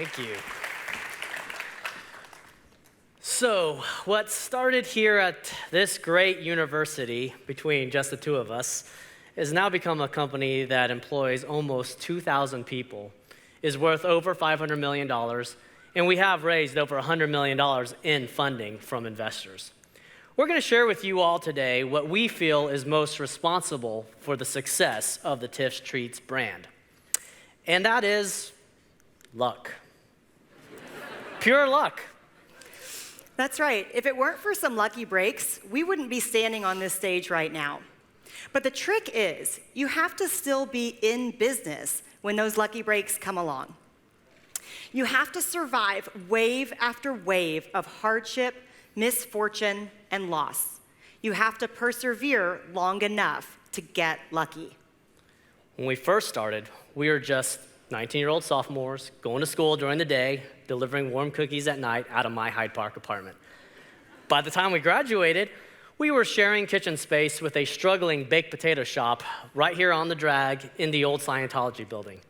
Thank you. So, what started here at this great university between just the two of us has now become a company that employs almost 2,000 people, is worth over $500 million, and we have raised over $100 million in funding from investors. We're going to share with you all today what we feel is most responsible for the success of the Tiff's Treats brand, and that is luck. Pure luck. That's right. If it weren't for some lucky breaks, we wouldn't be standing on this stage right now. But the trick is, you have to still be in business when those lucky breaks come along. You have to survive wave after wave of hardship, misfortune, and loss. You have to persevere long enough to get lucky. When we first started, we were just 19-year-old sophomores going to school during the day, delivering warm cookies at night out of my Hyde Park apartment. By the time we graduated, we were sharing kitchen space with a struggling baked potato shop right here on the drag in the old Scientology building.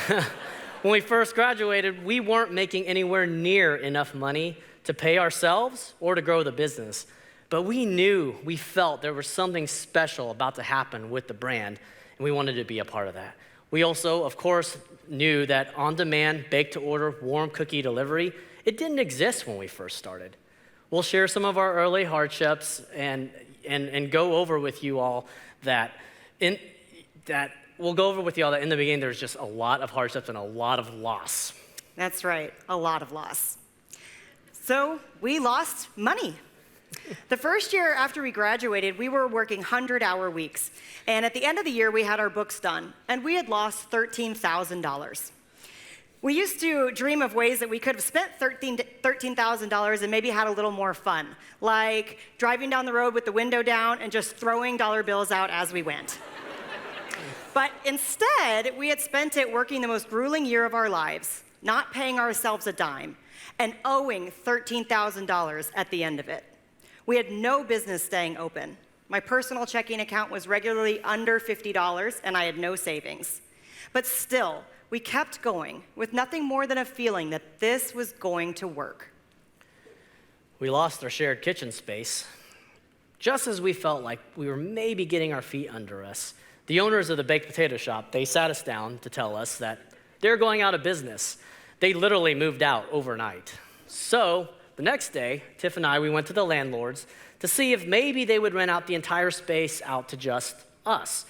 When we first graduated, we weren't making anywhere near enough money to pay ourselves or to grow the business. But we felt there was something special about to happen with the brand, and we wanted to be a part of that. We also, of course, knew that on-demand, bake-to-order, warm cookie delivery, it didn't exist when we first started. We'll share some of our early hardships and go over with you all that in the beginning there's just a lot of hardships and a lot of loss. That's right, a lot of loss. So we lost money. The first year after we graduated, we were working 100-hour weeks. And at the end of the year, we had our books done, and we had lost $13,000. We used to dream of ways that we could have spent $13,000 and maybe had a little more fun, like driving down the road with the window down and just throwing dollar bills out as we went. But instead, we had spent it working the most grueling year of our lives, not paying ourselves a dime, and owing $13,000 at the end of it. We had no business staying open. My personal checking account was regularly under $50, and I had no savings. But still, we kept going with nothing more than a feeling that this was going to work. We lost our shared kitchen space. Just as we felt like we were maybe getting our feet under us, the owners of the baked potato shop, they sat us down to tell us that they're going out of business. They literally moved out overnight. So the next day, Tiff and we went to the landlords to see if maybe they would rent out the entire space out to just us.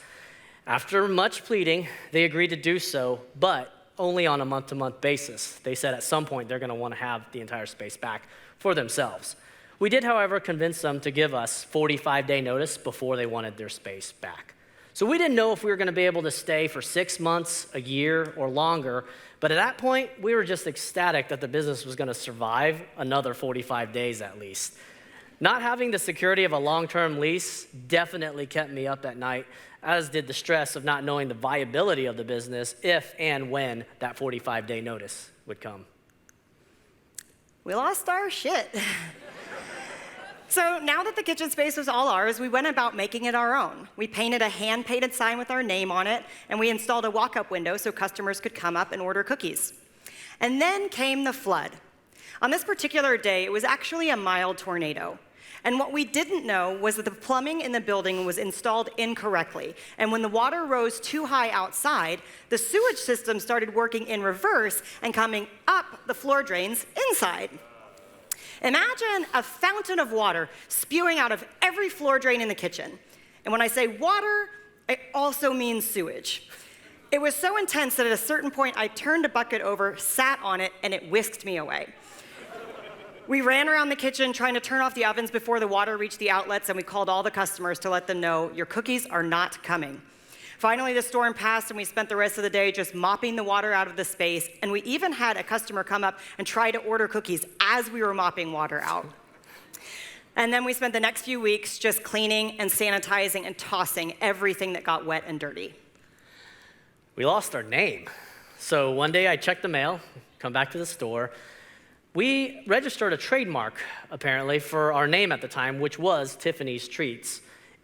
After much pleading, they agreed to do so, but only on a month-to-month basis. They said at some point they're going to want to have the entire space back for themselves. We did, however, convince them to give us 45-day notice before they wanted their space back. So we didn't know if we were going to be able to stay for 6 months, a year, or longer, but at that point, we were just ecstatic that the business was going to survive another 45 days at least. Not having the security of a long-term lease definitely kept me up at night, as did the stress of not knowing the viability of the business if and when that 45-day notice would come. We lost our shit. So now that the kitchen space was all ours, we went about making it our own. We painted a hand-painted sign with our name on it, and we installed a walk-up window so customers could come up and order cookies. And then came the flood. On this particular day, it was actually a mild tornado. And what we didn't know was that the plumbing in the building was installed incorrectly. And when the water rose too high outside, the sewage system started working in reverse and coming up the floor drains inside. Imagine a fountain of water spewing out of every floor drain in the kitchen. And when I say water, it also means sewage. It was so intense that at a certain point, I turned a bucket over, sat on it, and it whisked me away. We ran around the kitchen trying to turn off the ovens before the water reached the outlets, and we called all the customers to let them know, your cookies are not coming. Finally, the storm passed, and we spent the rest of the day just mopping the water out of the space, and we even had a customer come up and try to order cookies as we were mopping water out. And then we spent the next few weeks just cleaning and sanitizing and tossing everything that got wet and dirty. We lost our name. So one day I checked the mail, come back to the store. We registered a trademark, apparently, for our name at the time, which was Tiffany's Treats.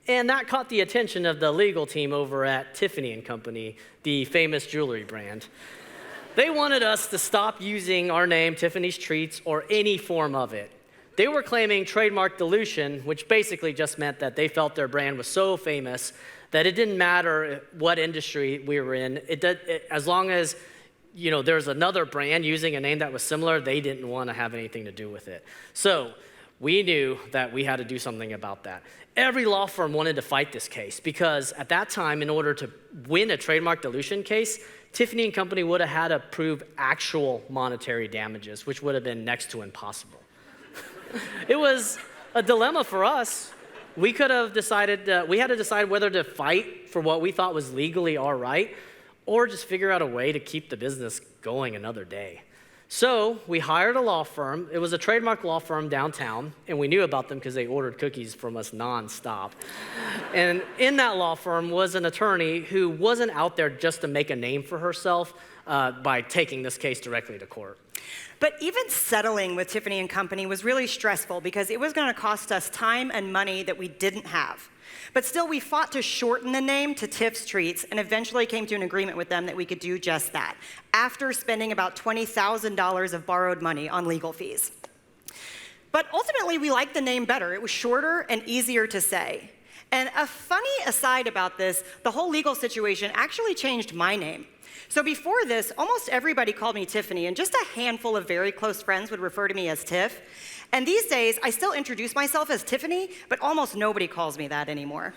And that caught the attention of the legal team over at Tiffany and Company, the famous jewelry brand. They wanted us to stop using our name, Tiffany's Treats, or any form of it. They were claiming trademark dilution, which basically just meant that they felt their brand was so famous that it didn't matter what industry we were in. As long as there's another brand using a name that was similar, they didn't want to have anything to do with it. So we knew that we had to do something about that. Every law firm wanted to fight this case because at that time, in order to win a trademark dilution case, Tiffany and Company would have had to prove actual monetary damages, which would have been next to impossible. It was a dilemma for us. We could have decided, we had to decide whether to fight for what we thought was legally all right, or just figure out a way to keep the business going another day. So we hired a law firm. It was a trademark law firm downtown, and we knew about them because they ordered cookies from us nonstop. And in that law firm was an attorney who wasn't out there just to make a name for herself by taking this case directly to court. But even settling with Tiffany and Company was really stressful because it was going to cost us time and money that we didn't have. But still, we fought to shorten the name to Tiff's Treats and eventually came to an agreement with them that we could do just that, after spending about $20,000 of borrowed money on legal fees. But ultimately, we liked the name better. It was shorter and easier to say. And a funny aside about this, the whole legal situation actually changed my name. So before this, almost everybody called me Tiffany, and just a handful of very close friends would refer to me as Tiff. And these days, I still introduce myself as Tiffany, but almost nobody calls me that anymore.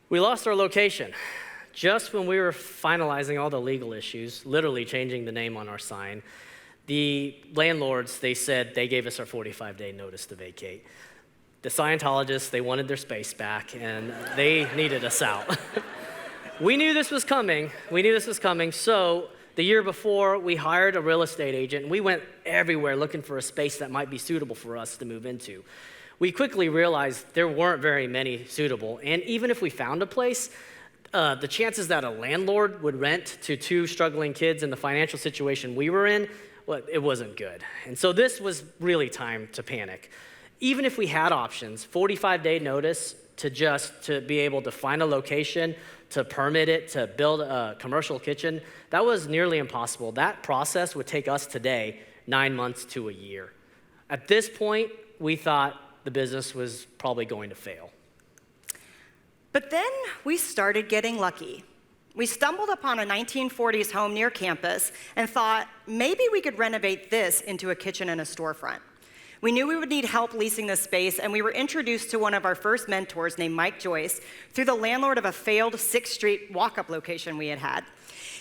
We lost our location just when we were finalizing all the legal issues, literally changing the name on our sign. The landlords, they said they gave us our 45-day notice to vacate. The Scientologists, they wanted their space back, and they needed us out. We knew this was coming. So the year before, we hired a real estate agent, and we went everywhere looking for a space that might be suitable for us to move into. We quickly realized there weren't very many suitable, and even if we found a place, the chances that a landlord would rent to two struggling kids in the financial situation we were in, well, it wasn't good. And so this was really time to panic. Even if we had options, 45-day notice to be able to find a location, to permit it, to build a commercial kitchen, that was nearly impossible. That process would take us today 9 months to a year. At this point, we thought the business was probably going to fail. But then we started getting lucky. We stumbled upon a 1940s home near campus and thought maybe we could renovate this into a kitchen and a storefront. We knew we would need help leasing this space, and we were introduced to one of our first mentors named Mike Joyce through the landlord of a failed 6th Street walk-up location we had had.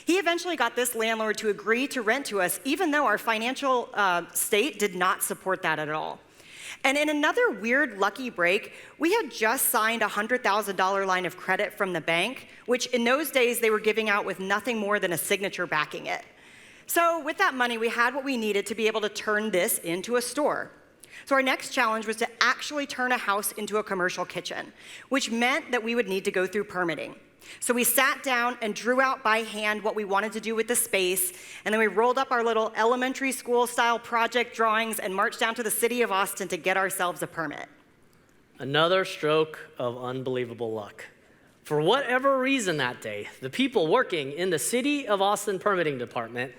He eventually got this landlord to agree to rent to us, even though our financial state did not support that at all. And in another weird lucky break, we had just signed a $100,000 line of credit from the bank, which in those days they were giving out with nothing more than a signature backing it. So with that money, we had what we needed to be able to turn this into a store. So our next challenge was to actually turn a house into a commercial kitchen, which meant that we would need to go through permitting. So we sat down and drew out by hand what we wanted to do with the space, and then we rolled up our little elementary school-style project drawings and marched down to the city of Austin to get ourselves a permit. Another stroke of unbelievable luck. For whatever reason that day, the people working in the city of Austin permitting department,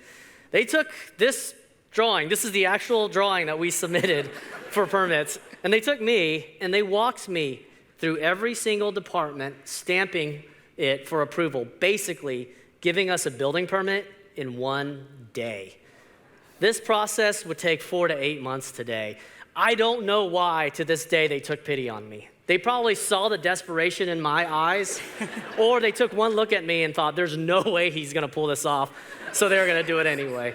they took this drawing. This is the actual drawing that we submitted for permits. And they took me and they walked me through every single department, stamping it for approval, basically giving us a building permit in 1 day. This process would take 4 to 8 months today. I don't know why to this day they took pity on me. They probably saw the desperation in my eyes, or they took one look at me and thought, there's no way he's gonna pull this off, so they're gonna do it anyway.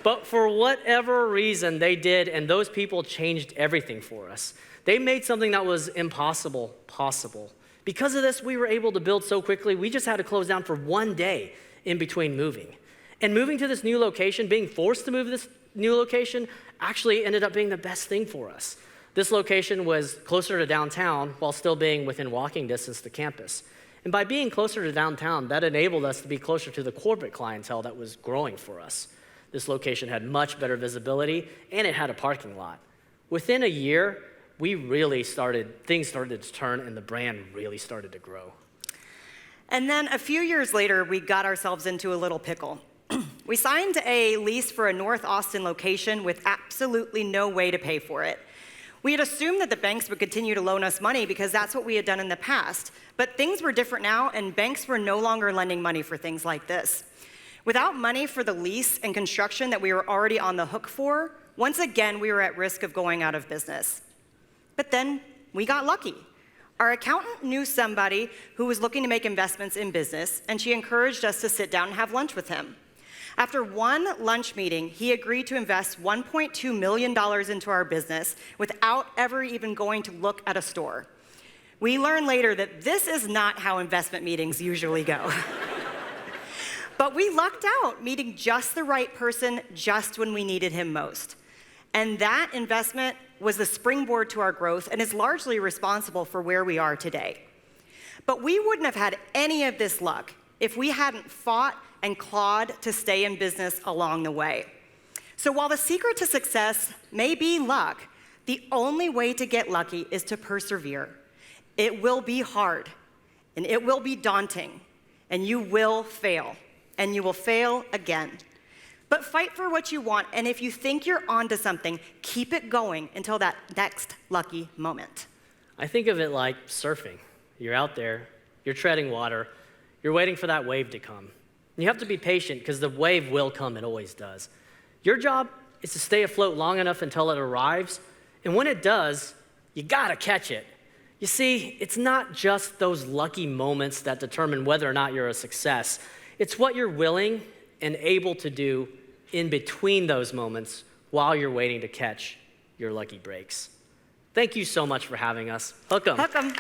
But for whatever reason they did, and those people changed everything for us. They made something that was impossible possible. Because of this, we were able to build so quickly, we just had to close down for 1 day in between moving. And moving to this new location, being forced to move to this new location, actually ended up being the best thing for us. This location was closer to downtown while still being within walking distance to campus. And by being closer to downtown, that enabled us to be closer to the corporate clientele that was growing for us. This location had much better visibility, and it had a parking lot. Within a year, things started to turn, and the brand really started to grow. And then a few years later, we got ourselves into a little pickle. We signed a lease for a North Austin location with absolutely no way to pay for it. We had assumed that the banks would continue to loan us money because that's what we had done in the past. But things were different now, and banks were no longer lending money for things like this. Without money for the lease and construction that we were already on the hook for, once again, we were at risk of going out of business. But then we got lucky. Our accountant knew somebody who was looking to make investments in business, and she encouraged us to sit down and have lunch with him. After one lunch meeting, he agreed to invest $1.2 million into our business without ever even going to look at a store. We learned later that this is not how investment meetings usually go. But we lucked out, meeting just the right person just when we needed him most. And that investment was the springboard to our growth and is largely responsible for where we are today. But we wouldn't have had any of this luck if we hadn't fought and clawed to stay in business along the way. So while the secret to success may be luck, the only way to get lucky is to persevere. It will be hard, and it will be daunting, and you will fail, and you will fail again. But fight for what you want, and if you think you're onto something, keep it going until that next lucky moment. I think of it like surfing. You're out there, you're treading water, you're waiting for that wave to come. You have to be patient because the wave will come, it always does. Your job is to stay afloat long enough until it arrives, and when it does, you gotta catch it. You see, it's not just those lucky moments that determine whether or not you're a success. It's what you're willing and able to do in between those moments while you're waiting to catch your lucky breaks. Thank you so much for having us. Hook 'em. Hook 'em.